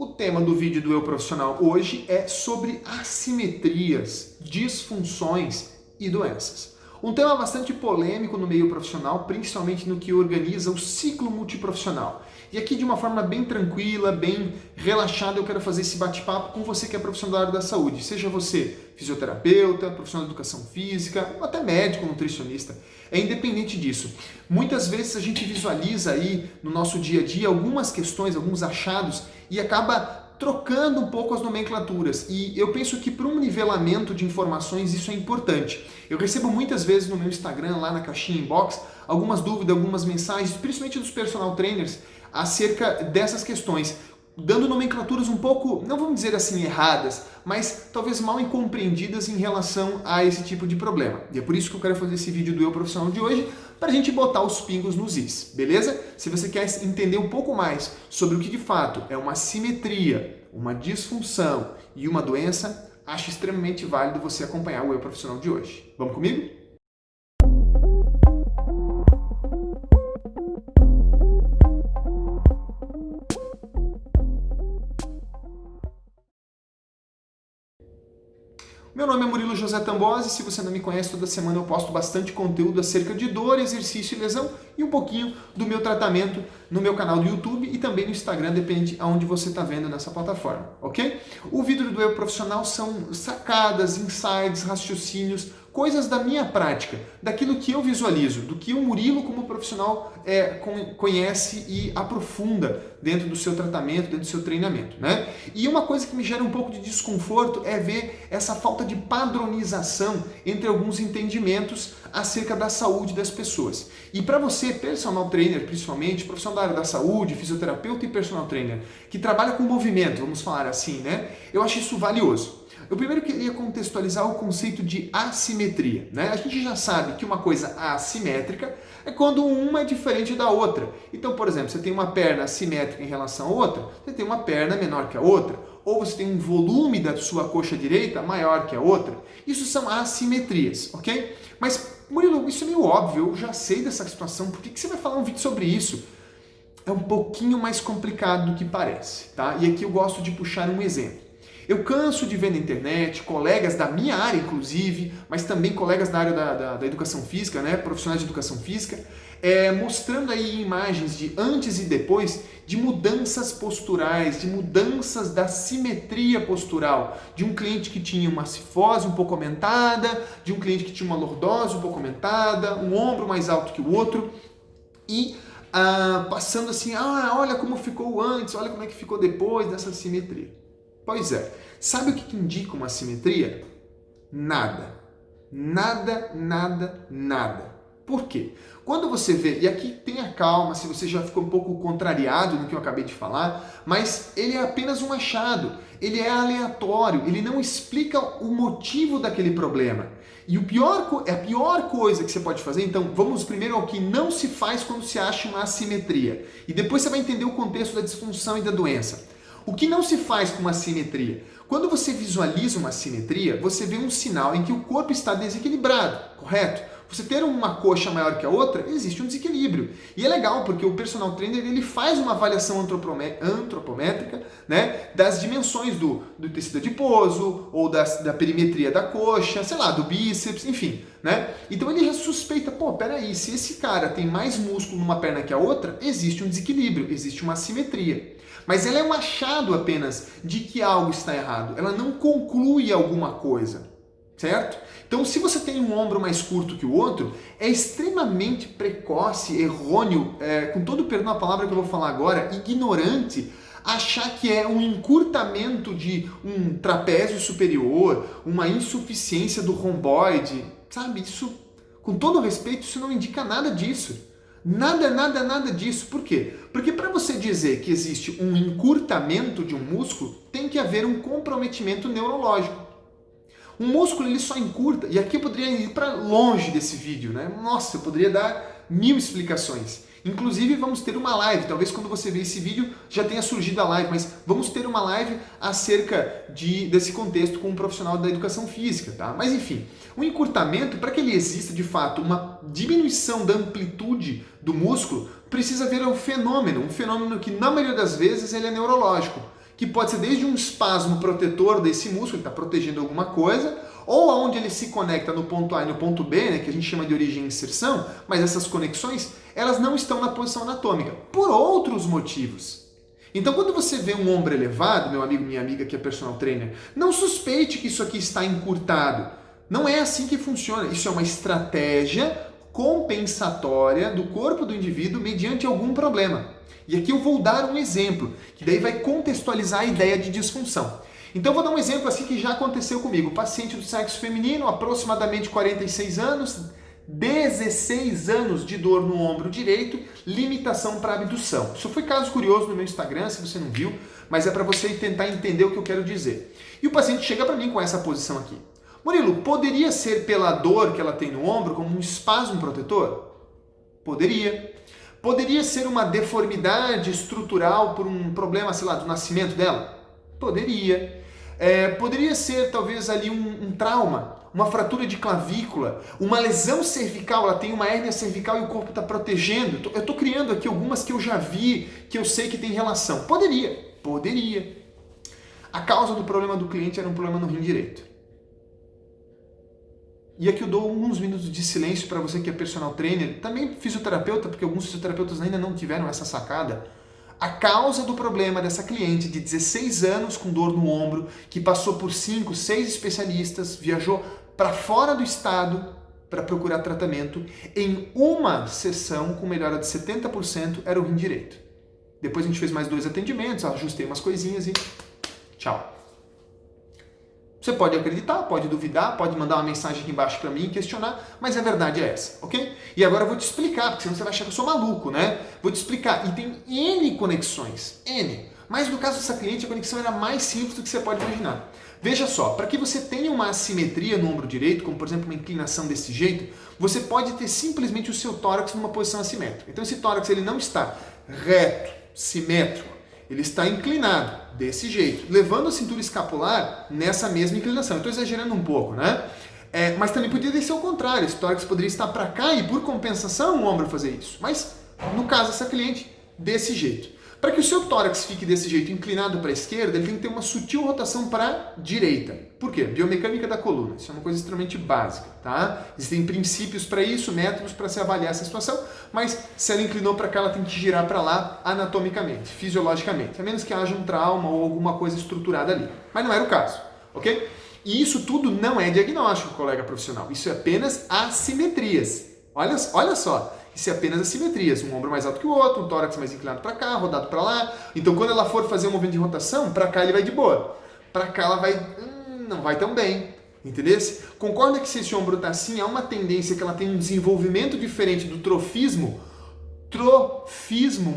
O tema do vídeo do Eu Profissional hoje é sobre assimetrias, disfunções e doenças. Um tema bastante polêmico no meio profissional, principalmente no que organiza o ciclo multiprofissional. E aqui de uma forma bem tranquila, bem relaxada, eu quero fazer esse bate-papo com você que é profissional da área da saúde. Seja você fisioterapeuta, profissional de educação física, ou até médico, nutricionista. É independente disso. Muitas vezes a gente visualiza aí no nosso dia a dia algumas questões, alguns achados e acaba trocando um pouco as nomenclaturas. E eu penso que para um nivelamento de informações isso é importante. Eu recebo muitas vezes no meu Instagram, lá na caixinha inbox, algumas dúvidas, algumas mensagens, principalmente dos personal trainers, acerca dessas questões, dando nomenclaturas um pouco, não vamos dizer assim erradas, mas talvez mal incompreendidas em relação a esse tipo de problema. E é por isso que eu quero fazer esse vídeo do Eu Profissional de hoje, para a gente botar os pingos nos is, beleza? Se você quer entender um pouco mais sobre o que de fato é uma assimetria, uma disfunção e uma doença, acho extremamente válido você acompanhar o Eu Profissional de hoje. Vamos comigo? Meu nome é Murilo José Tambosi, se você não me conhece, toda semana eu posto bastante conteúdo acerca de dor, exercício e lesão e um pouquinho do meu tratamento no meu canal do YouTube e também no Instagram, depende aonde você está vendo nessa plataforma, ok? O vídeo do Eu Profissional são sacadas, insights, raciocínios, coisas da minha prática, daquilo que eu visualizo, do que o Murilo como profissional conhece e aprofunda dentro do seu tratamento, dentro do seu treinamento, né? E uma coisa que me gera um pouco de desconforto é ver essa falta de padronização entre alguns entendimentos acerca da saúde das pessoas. E para você, personal trainer, principalmente, profissional da área da saúde, fisioterapeuta e personal trainer, que trabalha com movimento, vamos falar assim, né? Eu acho isso valioso. Eu primeiro queria contextualizar o conceito de assimetria, né? A gente já sabe que uma coisa assimétrica é quando uma é diferente da outra. Então, por exemplo, você tem uma perna assimétrica em relação a outra, você tem uma perna menor que a outra, ou você tem um volume da sua coxa direita maior que a outra. Isso são assimetrias, ok? Mas, Murilo, isso é meio óbvio, eu já sei dessa situação, por que você vai falar um vídeo sobre isso? É um pouquinho mais complicado do que parece, tá? E aqui eu gosto de puxar um exemplo. Eu canso de ver na internet, colegas da minha área inclusive, mas também colegas da área da educação física, né, profissionais de educação física, mostrando aí imagens de antes e depois de mudanças posturais, de mudanças da simetria postural, de um cliente que tinha uma cifose um pouco aumentada, de um cliente que tinha uma lordose um pouco aumentada, um ombro mais alto que o outro, e passando assim, olha como ficou antes, olha como é que ficou depois dessa simetria. Pois é, sabe o que indica uma assimetria? Nada. Nada, nada, nada. Por quê? Quando você vê, e aqui tenha calma se você já ficou um pouco contrariado no que eu acabei de falar, mas ele é apenas um achado, ele é aleatório, ele não explica o motivo daquele problema. E a pior coisa que você pode fazer, então vamos primeiro ao que não se faz quando se acha uma assimetria. E depois você vai entender o contexto da disfunção e da doença. O que não se faz com uma assimetria? Quando você visualiza uma assimetria, você vê um sinal em que o corpo está desequilibrado, correto? Você ter uma coxa maior que a outra, existe um desequilíbrio. E é legal porque o personal trainer ele faz uma avaliação antropométrica, né, das dimensões do tecido adiposo ou da perimetria da coxa, sei lá, do bíceps, enfim, né? Então ele já suspeita, peraí, se esse cara tem mais músculo numa perna que a outra, existe um desequilíbrio, existe uma assimetria. Mas ela é um achado apenas de que algo está errado. Ela não conclui alguma coisa, certo? Então, se você tem um ombro mais curto que o outro, é extremamente precoce, errôneo, com todo o perdão a palavra que eu vou falar agora, ignorante, achar que é um encurtamento de um trapézio superior, uma insuficiência do romboide, sabe? Isso, com todo respeito, isso não indica nada disso. Nada, nada, nada disso. Por quê? Porque para você dizer que existe um encurtamento de um músculo, tem que haver um comprometimento neurológico. Um músculo ele só encurta, e aqui eu poderia ir para longe desse vídeo, né? Nossa, eu poderia dar 1000 explicações. Inclusive vamos ter uma live, talvez quando você ver esse vídeo já tenha surgido a live, mas vamos ter uma live acerca desse contexto com um profissional da educação física, tá? Mas enfim, o encurtamento, para que ele exista de fato uma diminuição da amplitude do músculo, precisa haver um fenômeno que na maioria das vezes ele é neurológico, que pode ser desde um espasmo protetor desse músculo, ele está protegendo alguma coisa, ou aonde ele se conecta no ponto A e no ponto B, né, que a gente chama de origem e inserção, mas essas conexões, elas não estão na posição anatômica, por outros motivos. Então, quando você vê um ombro elevado, meu amigo, minha amiga que é personal trainer, não suspeite que isso aqui está encurtado. Não é assim que funciona. Isso é uma estratégia compensatória do corpo do indivíduo mediante algum problema. E aqui eu vou dar um exemplo, que daí vai contextualizar a ideia de disfunção. Então eu vou dar um exemplo assim que já aconteceu comigo. Paciente do sexo feminino, aproximadamente 46 anos, 16 anos de dor no ombro direito, limitação para abdução. Isso foi caso curioso no meu Instagram, se você não viu, mas é para você tentar entender o que eu quero dizer. E o paciente chega para mim com essa posição aqui. Murilo, poderia ser pela dor que ela tem no ombro como um espasmo protetor? Poderia. Poderia ser uma deformidade estrutural por um problema, sei lá, do nascimento dela? Poderia. Poderia ser talvez ali um trauma, uma fratura de clavícula, uma lesão cervical, ela tem uma hérnia cervical e o corpo está protegendo. Eu estou criando aqui algumas que eu já vi, que eu sei que tem relação. Poderia. A causa do problema do cliente era um problema no rim direito. E aqui eu dou uns minutos de silêncio para você que é personal trainer, também fisioterapeuta, porque alguns fisioterapeutas ainda não tiveram essa sacada. A causa do problema dessa cliente de 16 anos com dor no ombro, que passou por 5, 6 especialistas, viajou para fora do estado para procurar tratamento, em uma sessão com melhora de 70% era o rim direito. Depois a gente fez mais 2 atendimentos, ajustei umas coisinhas e tchau. Você pode acreditar, pode duvidar, pode mandar uma mensagem aqui embaixo para mim e questionar, mas a verdade é essa, ok? E agora eu vou te explicar, porque senão você vai achar que eu sou maluco, né? Vou te explicar. E tem N conexões, N. Mas no caso dessa cliente, a conexão era mais simples do que você pode imaginar. Veja só, para que você tenha uma assimetria no ombro direito, como por exemplo uma inclinação desse jeito, você pode ter simplesmente o seu tórax numa posição assimétrica. Então esse tórax ele não está reto, simétrico, ele está inclinado desse jeito, levando a cintura escapular nessa mesma inclinação. Eu estou exagerando um pouco, né? Mas também poderia ser o contrário, esse tórax poderia estar para cá e por compensação o ombro fazer isso. Mas no caso dessa cliente, desse jeito. Para que o seu tórax fique desse jeito inclinado para a esquerda, ele tem que ter uma sutil rotação para a direita. Por quê? Biomecânica da coluna. Isso é uma coisa extremamente básica, tá? Existem princípios para isso, métodos para se avaliar essa situação, mas se ela inclinou para cá, ela tem que girar para lá anatomicamente, fisiologicamente, a menos que haja um trauma ou alguma coisa estruturada ali. Mas não era o caso, ok? E isso tudo não é diagnóstico, colega profissional. Isso é apenas assimetrias. Olha só. Isso é apenas assimetrias, um ombro mais alto que o outro, um tórax mais inclinado para cá, rodado para lá. Então, quando ela for fazer um movimento de rotação, para cá ele vai de boa. Para cá ela vai, não vai tão bem. Entendeu? Concorda que se esse ombro está assim, há uma tendência que ela tem um desenvolvimento diferente do trofismo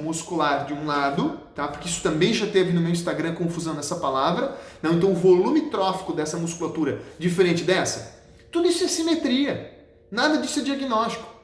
muscular de um lado, tá? Porque isso também já teve no meu Instagram confusão nessa palavra. Não, então, o volume trófico dessa musculatura diferente dessa, tudo isso é simetria. Nada disso é diagnóstico.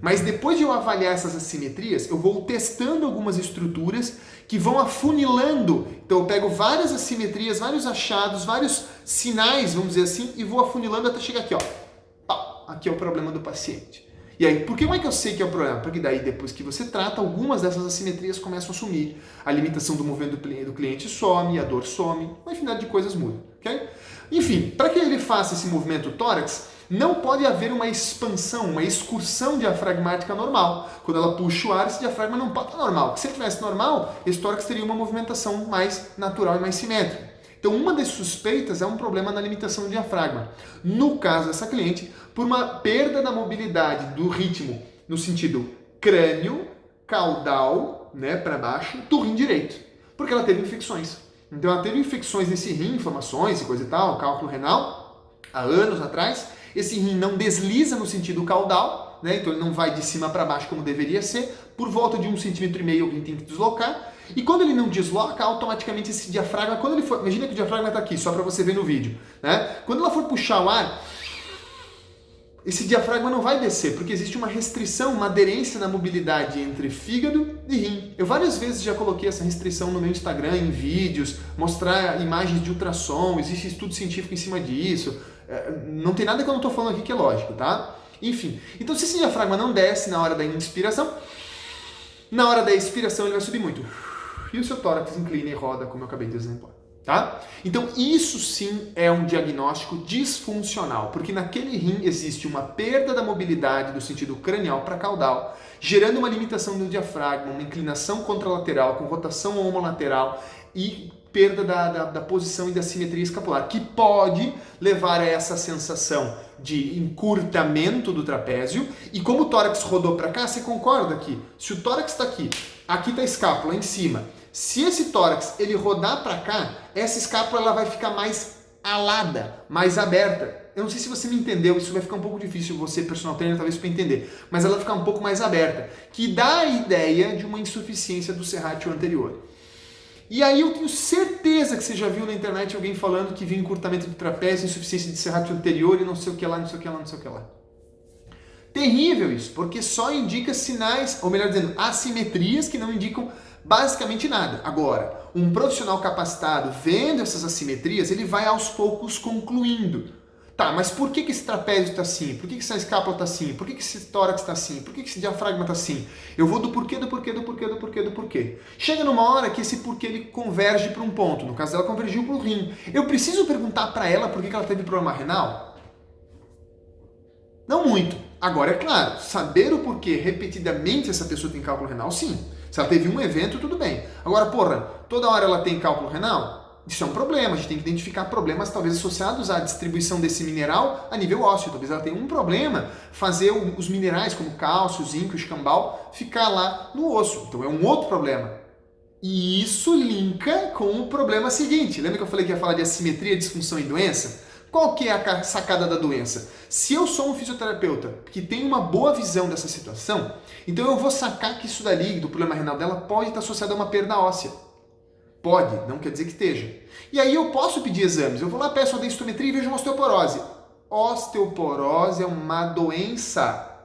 Mas depois de eu avaliar essas assimetrias, eu vou testando algumas estruturas que vão afunilando. Então eu pego várias assimetrias, vários achados, vários sinais, vamos dizer assim, e vou afunilando até chegar aqui, ó. Aqui é o problema do paciente. E aí, por que é que eu sei que é o problema? Porque daí, depois que você trata, algumas dessas assimetrias começam a sumir. A limitação do movimento do cliente some, a dor some, uma infinidade de coisas mudam, ok? Enfim, para que ele faça esse movimento tórax, não pode haver uma expansão, uma excursão diafragmática normal. Quando ela puxa o ar, esse diafragma não pode estar normal. Porque se ele tivesse normal, esse tórax teria uma movimentação mais natural e mais simétrica. Então, uma das suspeitas é um problema na limitação do diafragma. No caso dessa cliente, por uma perda da mobilidade do ritmo no sentido crânio, caudal, né, para baixo, do rim direito. Porque ela teve infecções. Então, ela teve infecções nesse rim, inflamações e coisa e tal, cálculo renal, há anos atrás. Esse rim não desliza no sentido caudal, né? Então ele não vai de cima para baixo como deveria ser. Por volta de 1,5 cm alguém tem que deslocar. E quando ele não desloca, automaticamente esse diafragma, quando ele for, imagina que o diafragma está aqui, só para você ver no vídeo, né? Quando ela for puxar o ar, esse diafragma não vai descer, porque existe uma restrição, uma aderência na mobilidade entre fígado e rim. Eu várias vezes já coloquei essa restrição no meu Instagram, em vídeos, mostrar imagens de ultrassom, existe estudo científico em cima disso. Não tem nada que eu não estou falando aqui que é lógico, tá? Enfim, então se esse diafragma não desce na hora da inspiração, na hora da expiração ele vai subir muito. e o seu tórax inclina e roda, como eu acabei de exemplar. Tá? Então isso sim é um diagnóstico disfuncional, porque naquele rim existe uma perda da mobilidade do sentido cranial para caudal, gerando uma limitação do diafragma, uma inclinação contralateral com rotação homolateral e perda da posição e da simetria escapular, que pode levar a essa sensação de encurtamento do trapézio. E como o tórax rodou para cá, você concorda que se o tórax está aqui, aqui está a escápula em cima, se esse tórax ele rodar para cá, essa escápula ela vai ficar mais alada, mais aberta. Eu não sei se você me entendeu, isso vai ficar um pouco difícil você, personal trainer, talvez para entender, mas ela vai ficar um pouco mais aberta, que dá a ideia de uma insuficiência do serrátil anterior. E aí eu tenho certeza que você já viu na internet alguém falando que viu encurtamento do trapézio, insuficiência de serrátil anterior e não sei o que lá, não sei o que lá, não sei o que lá. Terrível isso, porque só indica sinais, ou melhor dizendo, assimetrias que não indicam basicamente nada. Agora, um profissional capacitado vendo essas assimetrias, ele vai aos poucos concluindo. Tá, mas por que esse trapézio está assim? Por que essa escápula está assim? Por que esse tórax está assim? Por que esse diafragma está assim? Eu vou do porquê, do porquê, do porquê, do porquê, do porquê. Chega numa hora que esse porquê ele converge para um ponto. No caso dela, convergiu para o rim. Eu preciso perguntar para ela por que ela teve problema renal? Não muito. Agora, é claro, saber o porquê repetidamente essa pessoa tem cálculo renal, sim. Se ela teve um evento, tudo bem. Agora, porra, toda hora ela tem cálculo renal? Isso é um problema. A gente tem que identificar problemas talvez associados à distribuição desse mineral a nível ósseo. Talvez ela tenha um problema fazer os minerais como cálcio, zinco, escambau ficar lá no osso. Então é um outro problema. E isso linka com o problema seguinte. Lembra que eu falei que ia falar de assimetria, disfunção e doença? Qual que é a sacada da doença? Se eu sou um fisioterapeuta que tem uma boa visão dessa situação, então eu vou sacar que isso dali, do problema renal dela, pode estar associado a uma perda óssea. Pode, não quer dizer que esteja. E aí eu posso pedir exames. Eu vou lá, peço a densitometria e vejo uma osteoporose. Osteoporose é uma doença.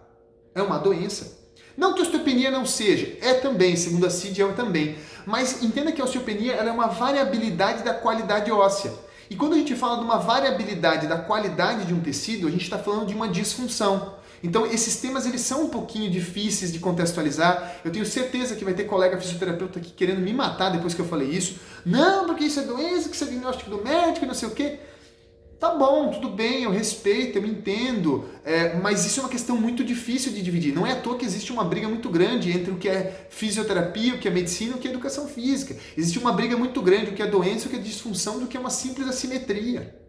É uma doença. Não que a osteopenia não seja. É também, segundo a CID, é também. Mas entenda que a osteopenia ela é uma variabilidade da qualidade óssea. E quando a gente fala de uma variabilidade da qualidade de um tecido, a gente está falando de uma disfunção. Então, esses temas eles são um pouquinho difíceis de contextualizar. Eu tenho certeza que vai ter colega fisioterapeuta aqui querendo me matar depois que eu falei isso. Não, porque isso é doença, que isso é diagnóstico do médico, não sei o quê. Tá bom, tudo bem, eu respeito, eu entendo, mas isso é uma questão muito difícil de dividir. Não é à toa que existe uma briga muito grande entre o que é fisioterapia, o que é medicina e o que é educação física. Existe uma briga muito grande, o que é doença, o que é disfunção, do que é uma simples assimetria.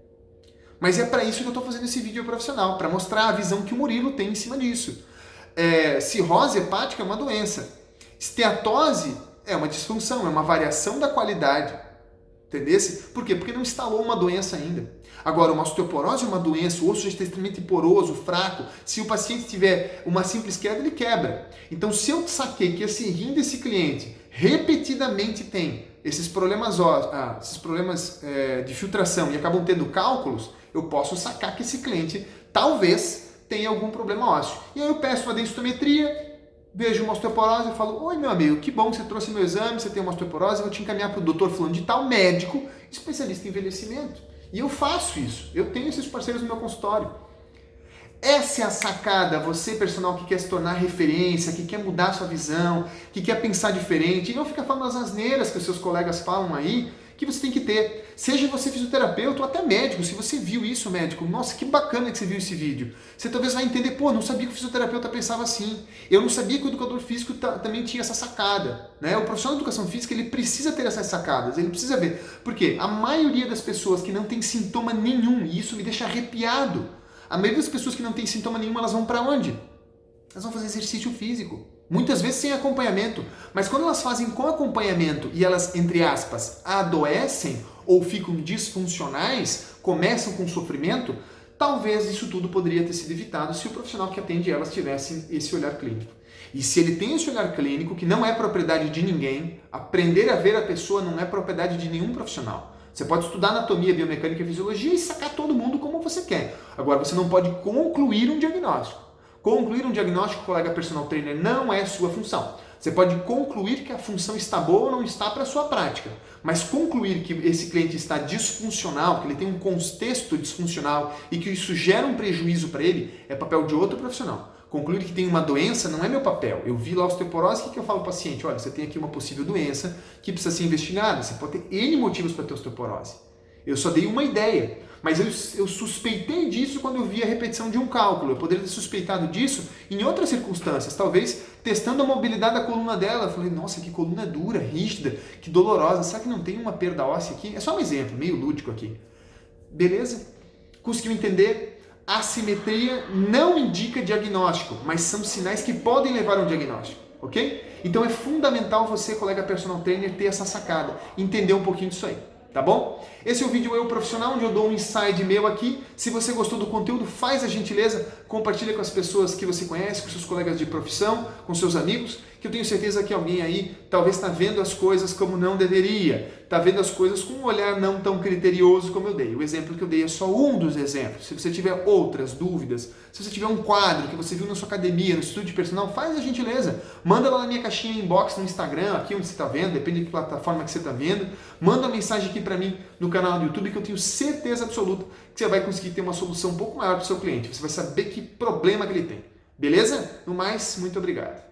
Mas é para isso que eu estou fazendo esse vídeo profissional, para mostrar a visão que o Murilo tem em cima disso. Cirrose hepática é uma doença. Esteatose é uma disfunção, é uma variação da qualidade. Entendesse? Por quê? Porque não instalou uma doença ainda. Agora, uma osteoporose é uma doença, o osso já está extremamente poroso, fraco. Se o paciente tiver uma simples queda, ele quebra. Então, se eu saquei que esse rim desse cliente repetidamente tem esses problemas, de filtração e acabam tendo cálculos, eu posso sacar que esse cliente talvez tenha algum problema ósseo. E aí eu peço uma densitometria, vejo uma osteoporose e falo: oi, meu amigo, que bom que você trouxe meu exame, você tem uma osteoporose, eu vou te encaminhar para o doutor fulano de tal, médico, especialista em envelhecimento. E eu faço isso, eu tenho esses parceiros no meu consultório. Essa é a sacada, você, personal, que quer se tornar referência, que quer mudar a sua visão, que quer pensar diferente, e não fica falando as asneiras que os seus colegas falam aí, que você tem que ter. Seja você fisioterapeuta ou até médico, se você viu isso, médico, nossa, que bacana que você viu esse vídeo. Você talvez vai entender, pô, não sabia que o fisioterapeuta pensava assim. Eu não sabia que o educador físico também tinha essa sacada. Né? O profissional de educação física, ele precisa ter essas sacadas, ele precisa ver. Por quê? A maioria das pessoas que não tem sintoma nenhum, e isso me deixa arrepiado, a maioria das pessoas que não tem sintoma nenhum, elas vão para onde? Elas vão fazer exercício físico. Muitas vezes sem acompanhamento, mas quando elas fazem com acompanhamento e elas, entre aspas, adoecem ou ficam disfuncionais, começam com sofrimento, talvez isso tudo poderia ter sido evitado se o profissional que atende elas tivesse esse olhar clínico. E se ele tem esse olhar clínico, que não é propriedade de ninguém, aprender a ver a pessoa não é propriedade de nenhum profissional. Você pode estudar anatomia, biomecânica e fisiologia e sacar todo mundo como você quer. Agora, você não pode concluir um diagnóstico. Concluir um diagnóstico, colega personal trainer, não é sua função. Você pode concluir que a função está boa ou não está para a sua prática, mas concluir que esse cliente está disfuncional, que ele tem um contexto disfuncional e que isso gera um prejuízo para ele, é papel de outro profissional. Concluir que tem uma doença não é meu papel. Eu vi lá a osteoporose, o que eu falo ao paciente? Olha, você tem aqui uma possível doença que precisa ser investigada. Você pode ter N motivos para ter osteoporose. Eu só dei uma ideia, mas eu suspeitei disso quando eu vi a repetição de um cálculo. Eu poderia ter suspeitado disso em outras circunstâncias, talvez testando a mobilidade da coluna dela. Eu falei, nossa, que coluna dura, rígida, que dolorosa. Será que não tem uma perda óssea aqui? É só um exemplo, meio lúdico aqui. Beleza? Conseguiu entender? Assimetria não indica diagnóstico, mas são sinais que podem levar a um diagnóstico, ok? Então é fundamental você, colega personal trainer, ter essa sacada, entender um pouquinho disso aí, tá bom? Esse é o vídeo Eu Profissional, onde eu dou um insight meu aqui. Se você gostou do conteúdo, faz a gentileza, compartilha com as pessoas que você conhece, com seus colegas de profissão, com seus amigos, que eu tenho certeza que alguém aí talvez está vendo as coisas como não deveria, está vendo as coisas com um olhar não tão criterioso como eu dei. O exemplo que eu dei é só um dos exemplos. Se você tiver outras dúvidas, se você tiver um quadro que você viu na sua academia, no estúdio personal, faz a gentileza. Manda lá na minha caixinha inbox no Instagram, aqui onde você está vendo, depende de plataforma que você está vendo. Manda uma mensagem aqui para mim no canal do YouTube, que eu tenho certeza absoluta que você vai conseguir ter uma solução um pouco maior para o seu cliente. Você vai saber que problema que ele tem. Beleza? No mais, muito obrigado.